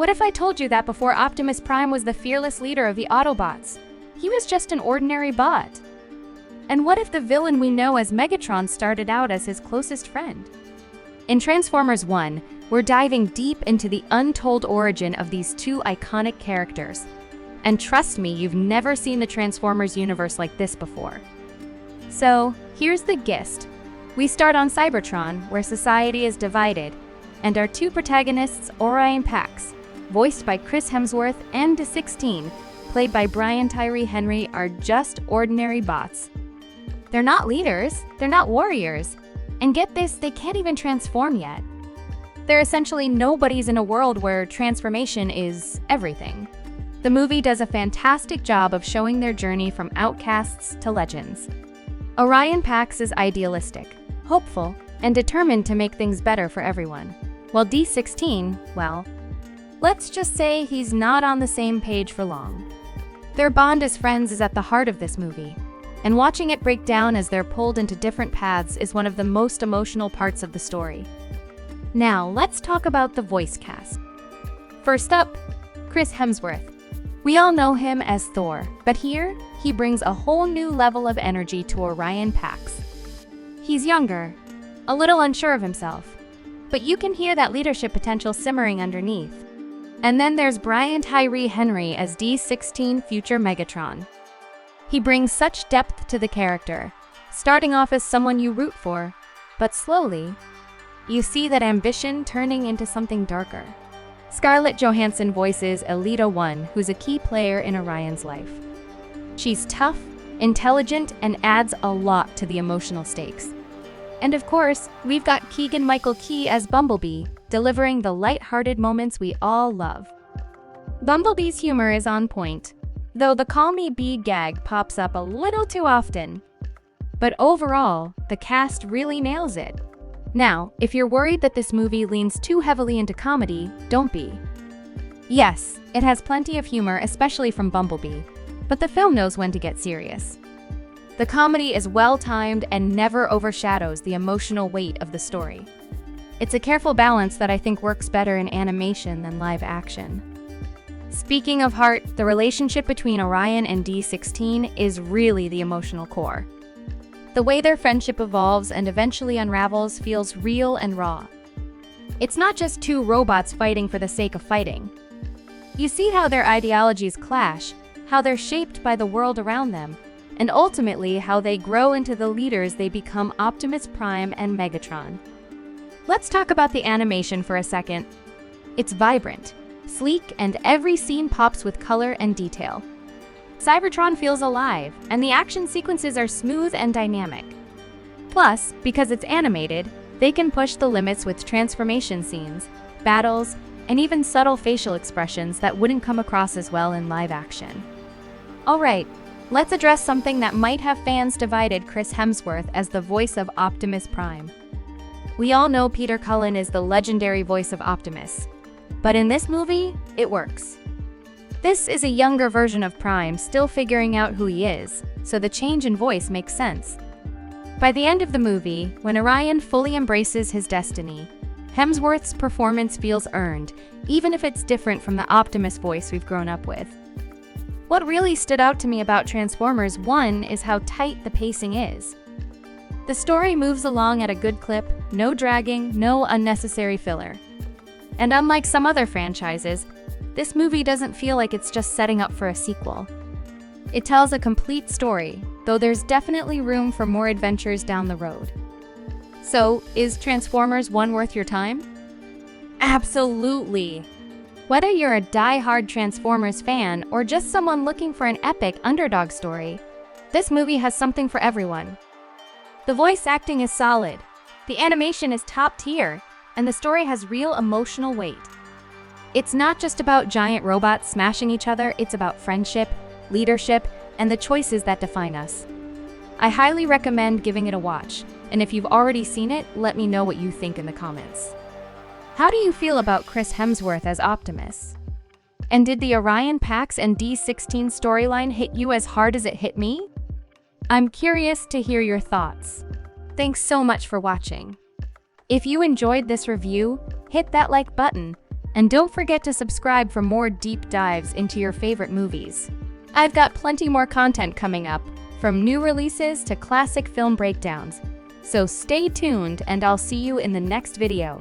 What if I told you that before Optimus Prime was the fearless leader of the Autobots, he was just an ordinary bot? And what if the villain we know as Megatron started out as his closest friend? In Transformers 1, we're diving deep into the untold origin of these two iconic characters. And trust me, you've never seen the Transformers universe like this before. So, here's the gist. We start on Cybertron, where society is divided, and our two protagonists, Orion Pax, voiced by Chris Hemsworth, and D16, played by Tyree Henry, are just ordinary bots. They're not leaders, they're not warriors, and get this, they can't even transform yet. They're essentially nobodies in a world where transformation is everything. The movie does a fantastic job of showing their journey from outcasts to legends. Orion Pax is idealistic, hopeful, and determined to make things better for everyone, while D16, well, let's just say he's not on the same page for long. Their bond as friends is at the heart of this movie, and watching it break down as they're pulled into different paths is one of the most emotional parts of the story. Now, let's talk about the voice cast. First up, Chris Hemsworth. We all know him as Thor, but here, he brings a whole new level of energy to Orion Pax. He's younger, a little unsure of himself, but you can hear that leadership potential simmering underneath. And then there's Tyree Henry as D16 future Megatron. He brings such depth to the character, starting off as someone you root for, but slowly, you see that ambition turning into something darker. Scarlett Johansson voices Elita 1, who's a key player in Orion's life. She's tough, intelligent, and adds a lot to the emotional stakes. And of course, we've got Keegan-Michael Key as Bumblebee, delivering the light-hearted moments we all love. Bumblebee's humor is on point, though the "call me Bee" gag pops up a little too often. But overall, the cast really nails it. Now, if you're worried that this movie leans too heavily into comedy, don't be. Yes, it has plenty of humor, especially from Bumblebee, but the film knows when to get serious. The comedy is well-timed and never overshadows the emotional weight of the story. It's a careful balance that I think works better in animation than live action. Speaking of heart, the relationship between Orion and D16 is really the emotional core. The way their friendship evolves and eventually unravels feels real and raw. It's not just two robots fighting for the sake of fighting. You see how their ideologies clash, how they're shaped by the world around them, and ultimately how they grow into the leaders they become, Optimus Prime and Megatron. Let's talk about the animation for a second. It's vibrant, sleek, and every scene pops with color and detail. Cybertron feels alive, and the action sequences are smooth and dynamic. Plus, because it's animated, they can push the limits with transformation scenes, battles, and even subtle facial expressions that wouldn't come across as well in live action. Alright, let's address something that might have fans divided: Chris Hemsworth as the voice of Optimus Prime. We all know Peter Cullen is the legendary voice of Optimus, but in this movie, it works. This is a younger version of Prime, still figuring out who he is, so the change in voice makes sense. By the end of the movie, when Orion fully embraces his destiny, Hemsworth's performance feels earned, even if it's different from the Optimus voice we've grown up with. What really stood out to me about Transformers 1 is how tight the pacing is. The story moves along at a good clip, no dragging, no unnecessary filler. And unlike some other franchises, this movie doesn't feel like it's just setting up for a sequel. It tells a complete story, though there's definitely room for more adventures down the road. So, is Transformers 1 worth your time? Absolutely! Whether you're a die-hard Transformers fan or just someone looking for an epic underdog story, this movie has something for everyone. The voice acting is solid, the animation is top tier, and the story has real emotional weight. It's not just about giant robots smashing each other, it's about friendship, leadership, and the choices that define us. I highly recommend giving it a watch, and if you've already seen it, let me know what you think in the comments. How do you feel about Chris Hemsworth as Optimus? And did the Orion Pax and D16 storyline hit you as hard as it hit me? I'm curious to hear your thoughts. Thanks so much for watching. If you enjoyed this review, hit that like button, And don't forget to subscribe for more deep dives into your favorite movies. I've got plenty more content coming up, from new releases to classic film breakdowns. So stay tuned and I'll see you in the next video.